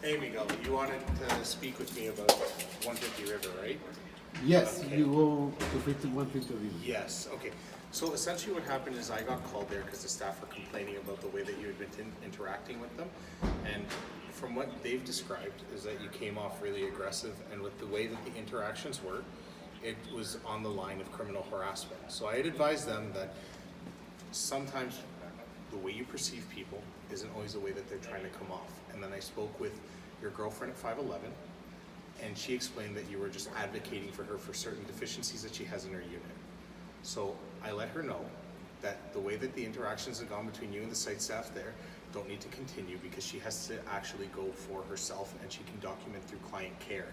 Hey Miguel, you wanted to speak with me about 150 River, right? Yes, Okay. you go to 5150 River. Yes, okay. So essentially what happened is I got called there because the staff were complaining about the way that you had been interacting with them. And from what they've described is that you came off really aggressive, and with the way that the interactions were, it was on the line of criminal harassment. So I had advised them that sometimes the way you perceive people isn't always the way that they're trying to come off. And then I spoke with your girlfriend at 511, and she explained that you were just advocating for her for certain deficiencies that she has in her unit. So I let her know that the way that the interactions have gone between you and the site staff there don't need to continue, because she has to actually go for herself, and she can document through client care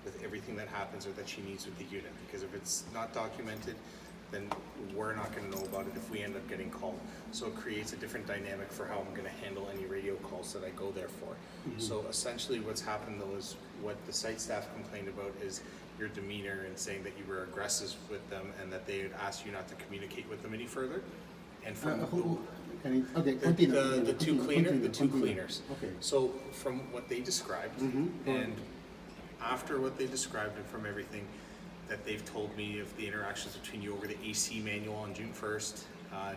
with everything that happens or that she needs with the unit. Because if it's not documented, then we're not going to know about it if we end up getting called. So it creates a different dynamic for how I'm going to handle any radio calls that I go there for. So essentially what's happened though is what the site staff complained about is your demeanor, and saying that you were aggressive with them and that they had asked you not to communicate with them any further. And from Okay, continue. the two cleaners. Okay. So from what they described, and after what they described, and from everything that they've told me of the interactions between you over the AC manual on June 1st,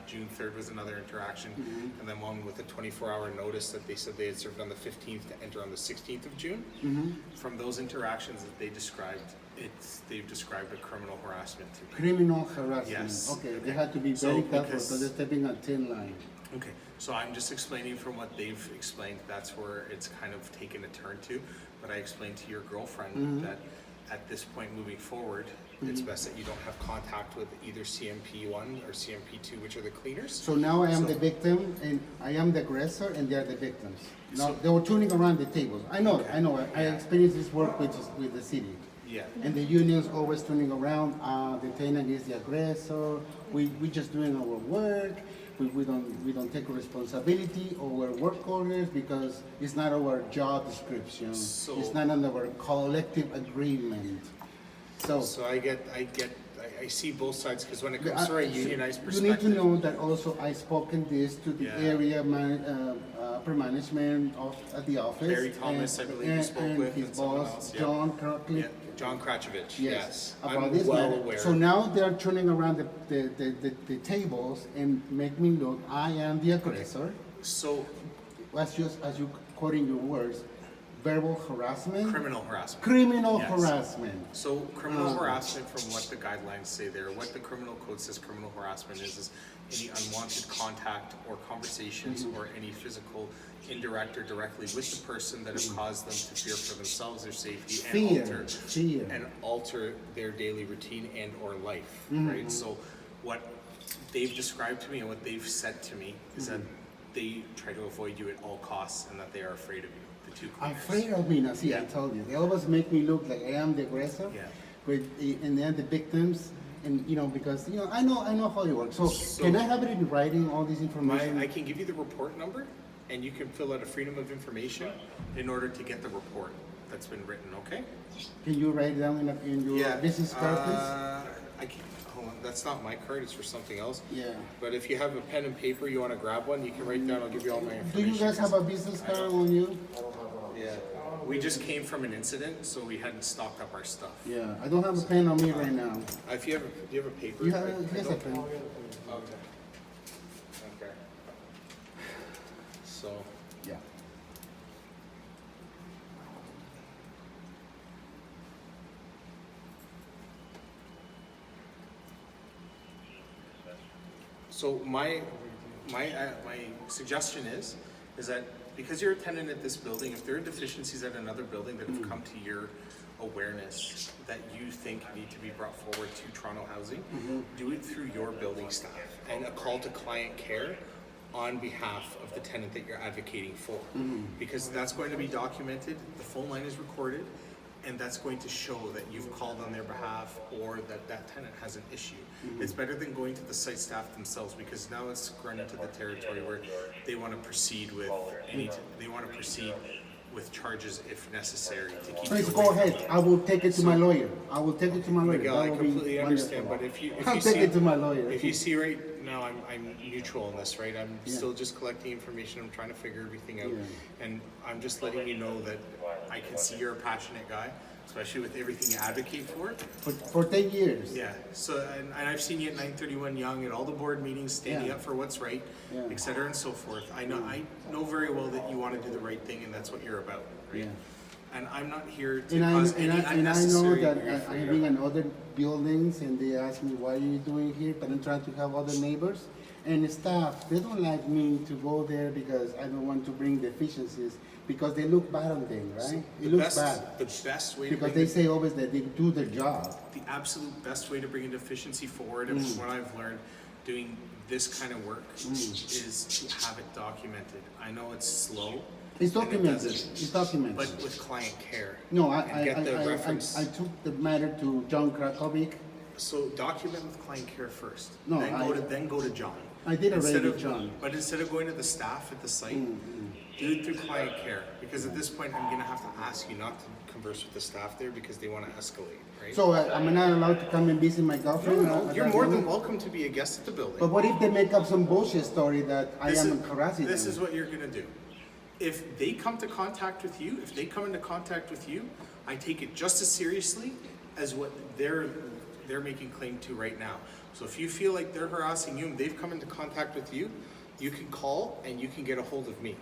June 3rd was another interaction, and then one with a 24-hour notice that they said they had served on the 15th to enter on the 16th of June. From those interactions that they described, they've described a criminal harassment. Criminal harassment. Yes. Okay, they had to be So, very careful because- because they're stepping on thin line. Okay, so I'm just explaining from what they've explained, that's where it's kind of taken a turn to. But I explained to your girlfriend that at this point moving forward, it's best that you don't have contact with either CMP1 or CMP2, which are the cleaners. So now I am So- the victim, and I am the aggressor, and they are the victims. Now So- they were turning around the tables. I know. I Yeah. experienced this work with the city. Yeah. And the unions always turning around. The tenant is the aggressor. We just doing our work. We don't take responsibility over work orders because it's not our job description. So- It's not under our collective agreement. So I see both sides, because when it comes to a unionized you need to perspective. know that also I spoken this to the Yeah. area upper management at the office. Barry Thomas, I believe you spoke with, his and someone boss, else, yeah. John Crockley. Yeah, John Kracevich, Yes, yes. about I'm this well matter. aware. So now they're turning around the tables and make me look, I am the aggressor. So, As you quoting your words, verbal harassment, criminal harassment. criminal Yes. harassment. So criminal harassment, from what the guidelines say there, what the criminal code says criminal harassment is any unwanted contact or conversations or any physical, indirect or directly with the person that have caused them to fear for themselves, their safety, Fear. and alter their daily routine and or life, right? So what they've described to me and what they've said to me is that they try to avoid you at all costs, and that they are afraid of you, the two cleaners. Afraid of me, now see, I Yeah. told you. They always make me look like I am the aggressor, Yeah. and they're the victims, and because I know how it works. So can I have it in writing, all this information? I can give you the report number, and you can fill out a freedom of information in order to get the report that's been written, okay? Can you write it down in your business card, please? I can, hold on, that's not my card, it's for something else. Yeah. But if you have a pen and paper, you want to grab one, you can write down, I'll give you all my Do information. you guys have a business card on you? Yeah, we just came from an incident, so we hadn't stocked up our stuff. Yeah, I don't have a pen on me right now. If you have, do you have a paper? You have, I yes, a don't. pen. Okay. Okay. So, Yeah. So my suggestion is that because you're a tenant at this building, if there are deficiencies at another building that have come to your awareness that you think need to be brought forward to Toronto Housing, do it through your building staff, and a call to client care on behalf of the tenant that you're advocating for. Because that's going to be documented, the phone line is recorded, and that's going to show that you've called on their behalf or that that tenant has an issue. It's better than going to the site staff themselves, because now it's run into the territory where they want to proceed with with charges if necessary to keep Please you go away from ahead. it. I will take it to my lawyer. I will take it to my lawyer. Miguel, That I will be completely understand, wonderful. but if I'll you take see, it to my lawyer. if you see right now, I'm neutral in this, right? I'm still just collecting information. I'm trying to figure everything out, and I'm just letting you know that I can see you're a passionate guy, especially with everything you advocate for. For 10 years. Yeah. So, and I've seen you at 931 Young at all the board meetings, standing Yeah. up for what's right, Yeah. et cetera, and so forth. I know very well that you want to do the right thing, and that's what you're about, right? Yeah. And I'm not here to And cause I any know unnecessary that grief for I've you. been in other buildings and they ask me, why are you doing here? But I'm trying to help other neighbors. And staff, they don't like me to go there because I don't want to bring deficiencies because they look bad on them, right? It looks bad. The best way to Because bring they say always that they do their job. the absolute best way to bring a deficiency forward, and from what I've learned doing this kind of work, is to have it documented. I know it's slow. It's and it documented. doesn't- It's documented. But with client care. No, and get the reference. I took the matter to John Krakovic. So document with client care first. No, then go to John. I did already Instead with of John. But instead of going to the staff at the site, do it through client care. Because at this point, I'm gonna have to ask you not to converse with the staff there because they want to escalate, right? So I'm not allowed to come and visit my girlfriend? at You're that more than building? welcome to be a guest at the building. But what if they make up some bullshit story that I This am is- harassing This them? is what you're gonna do. If they come to contact with you, if they come into contact with you, I take it just as seriously as what they're making claim to right now. So if you feel like they're harassing you and they've come into contact with you, you can call and you can get a hold of me.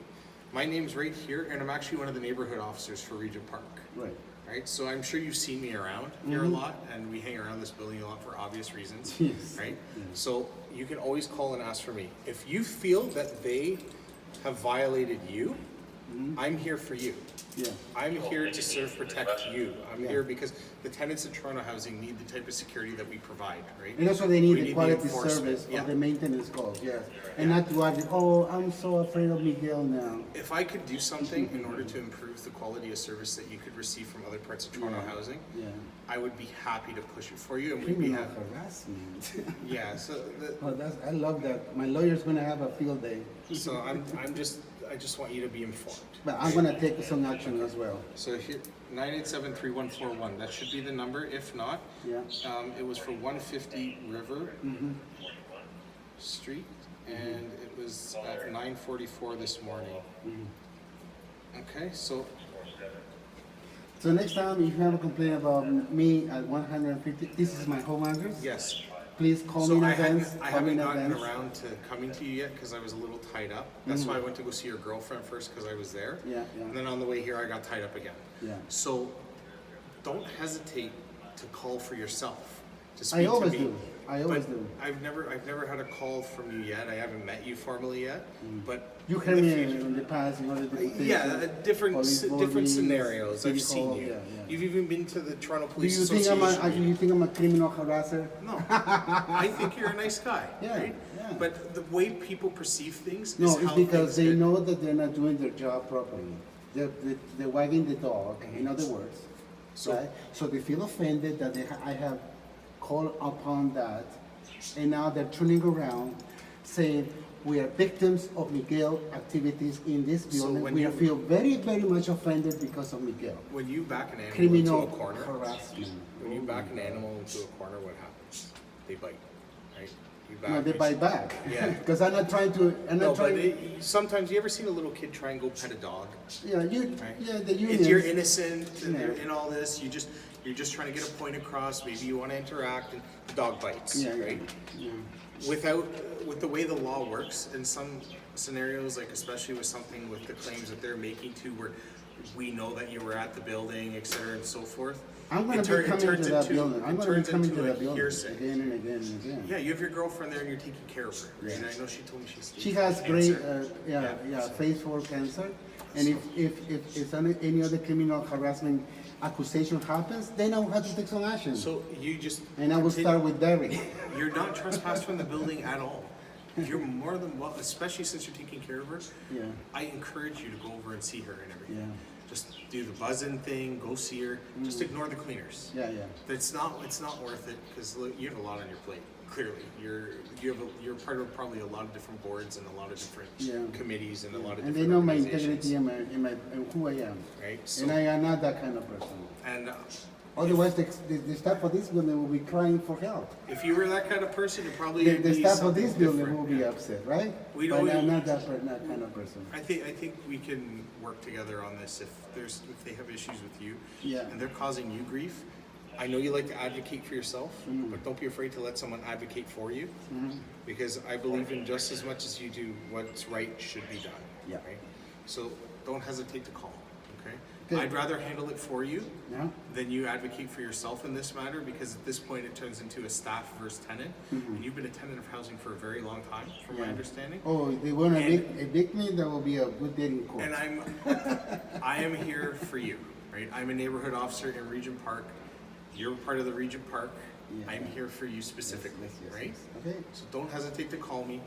My name's right here, and I'm actually one of the neighborhood officers for Regent Park. Right. Right, so I'm sure you've seen me around here a lot, and we hang around this building a lot for obvious reasons. Yes. Right? So you can always call and ask for me. If you feel that they have violated you, I'm here for you. Yeah. I'm here to serve, protect you. I'm here because the tenants in Toronto Housing need the type of security that we provide, right? And also they need We the quality enforcement. service Yeah. of the maintenance calls, yes. And not to argue, oh, I'm so afraid of Miguel now. If I could do something in order to improve the quality of service that you could receive from other parts of Toronto Housing, Yeah. I would be happy to push it for you, and we'd be Criminal happy. harassment. Yeah, so Oh, I love that. My lawyer's gonna have a field day. I just want you to be informed. But I'm gonna take some action as well. So here, 987-3141, that should be the number. If not, Yeah. it was for 150 River Street, and it was at 9:44 this morning. Okay, so So next time, if you have a complaint about me at 150, this is my home address. yes. Please call So me in I advance. haven't gotten around to coming to you yet because I was a little tied up. That's why I went to go see your girlfriend first because I was there. Yeah, yeah. And then on the way here, I got tied up again. Yeah. So don't hesitate to call for yourself. To speak I always to me. do. I always But do. I've never had a call from you yet. I haven't met you formally yet. But You in heard the me future- in the past in other different yeah, things. different Police board different meetings, scenarios. city I've seen hall, you. yeah, yeah. You've even been to the Toronto Do Police you think Association. you think I'm a criminal harasser? No, I think you're a nice guy, Yeah, right? yeah. But the way people perceive things No, is it's how because things they get- know that they're not doing their job properly. They're wagging the dog, in other words, So- right? So they feel offended that I have called upon that, and now they're turning around saying, we are victims of Miguel activities in this So building. when We you- feel very, very much offended because of Miguel. When you back an animal Criminal into a corner, harassment. when you back an animal into a corner, what happens? They bite, right? You No, they me- bite back. Yeah. Because I'm not trying to, I'm No, not but trying, sometimes you ever seen a little kid try and go pet a dog? yeah, Right? the unions. If you're innocent and Yeah. you're in all this, you're just trying to get a point across. Maybe you want to interact, and the dog bites, Yeah, right? yeah. With the way the law works, in some scenarios, like especially with something with the claims that they're making to where we know that you were at the building, et cetera, and so forth. I'm going it to be coming to turns that into- building. I'm it going to be turns coming into to a that building hearsay. again and again and again. Yeah, you have your girlfriend there and you're taking care of her. Yeah. And I know she told me she's She has great, cancer. phase 4 cancer. And if any other criminal harassment accusation happens, then I will have to take some action. So you just And I will start with Derry. You're not trespassed from the building at all. You're more than well, especially since you're taking care of her. Yeah. I encourage you to go over and see her and everything. Yeah. Just do the buzz-in thing, go see her. Just ignore the cleaners. Yeah, yeah. It's not worth it because you have a lot on your plate. clearly, you're part of probably a lot of different boards and a lot of different Yeah. committees and a lot of And different they know my organizations, integrity and who I am. right? So, And I am not that kind of person. and Otherwise, the staff of this building will be crying for help. if you were that kind of person, it probably The would be staff of something this building different. will be Yeah. upset, right? We But know I'm you- not that kind of person. I think we can work together on this. If they have issues with you, Yeah. and they're causing you grief, I know you like to advocate for yourself, but don't be afraid to let someone advocate for you, because I believe in just as much as you do, what's right should be done. Yeah. Right? So don't hesitate to call. Okay. Good. I'd rather handle it for you Yeah? than you advocate for yourself in this matter, because at this point it turns into a staff versus tenant, and you've been a tenant of housing for a very long time, from my Yeah. understanding. Oh, if they want to And- evict me, that will be a good day in court. And I am here for you, right? I'm a neighborhood officer in Regent Park. You're part of the Regent Park. Yeah. I'm here for you specifically, Yes, right? Okay. So don't hesitate to call me.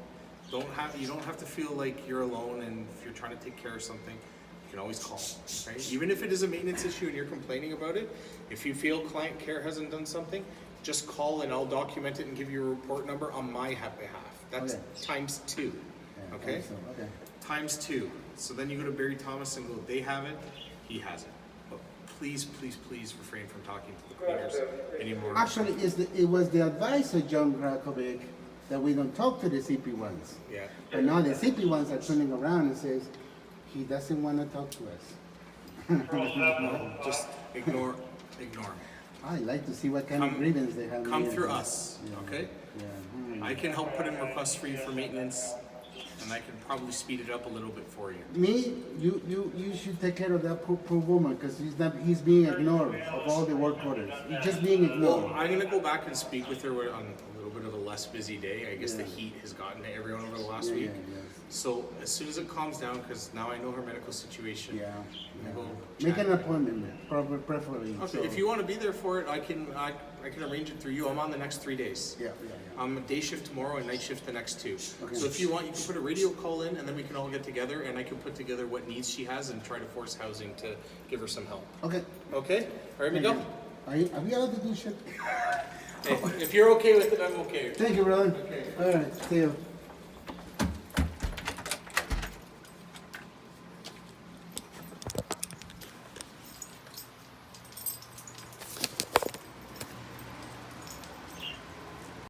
You don't have to feel like you're alone, and if you're trying to take care of something, you can always call, right? Even if it is a maintenance issue and you're complaining about it, if you feel client care hasn't done something, just call and I'll document it and give you a report number on my behalf. That's Okay. times 2, Yeah, okay? excellent. Okay. Times 2. So then you go to Barry Thomas and go, they have it, he has it. But please, please, please refrain from talking to the cleaners anymore. Actually, it was the advice of John Grakovic that we don't talk to the CP ones. Yeah. But now the CP ones are turning around and says, he doesn't want to talk to us. Just ignore him. I like to see what kind of grievance they have. Come made. through us, Yeah. okay? Yeah. I can help put in requests for you for maintenance, and I can probably speed it up a little bit for you. Me, you should take care of that poor woman because he's being ignored of all the work orders. He's just being Well, ignored. I'm gonna go back and speak with her on a little bit of a less busy day. I guess the Yeah. heat has gotten to everyone over the last Yeah, week. yeah, So as soon as it calms down, because now I know her medical situation. Yeah. I'm gonna go Make chat. an appointment, preferably. Okay, if you want to be there for it, I can arrange it through you. I'm on the next 3 days. Yeah. I'm a day shift tomorrow and night shift the next 2. Okay. So if you want, you can put a radio call in, and then we can all get together, and I can put together what needs she has and try to force housing to give her some help. Okay. Okay? All right, Miguel? Are we allowed to do shit? Hey, if you're okay with it, I'm okay. Thank you, brother. Okay. All right. See you.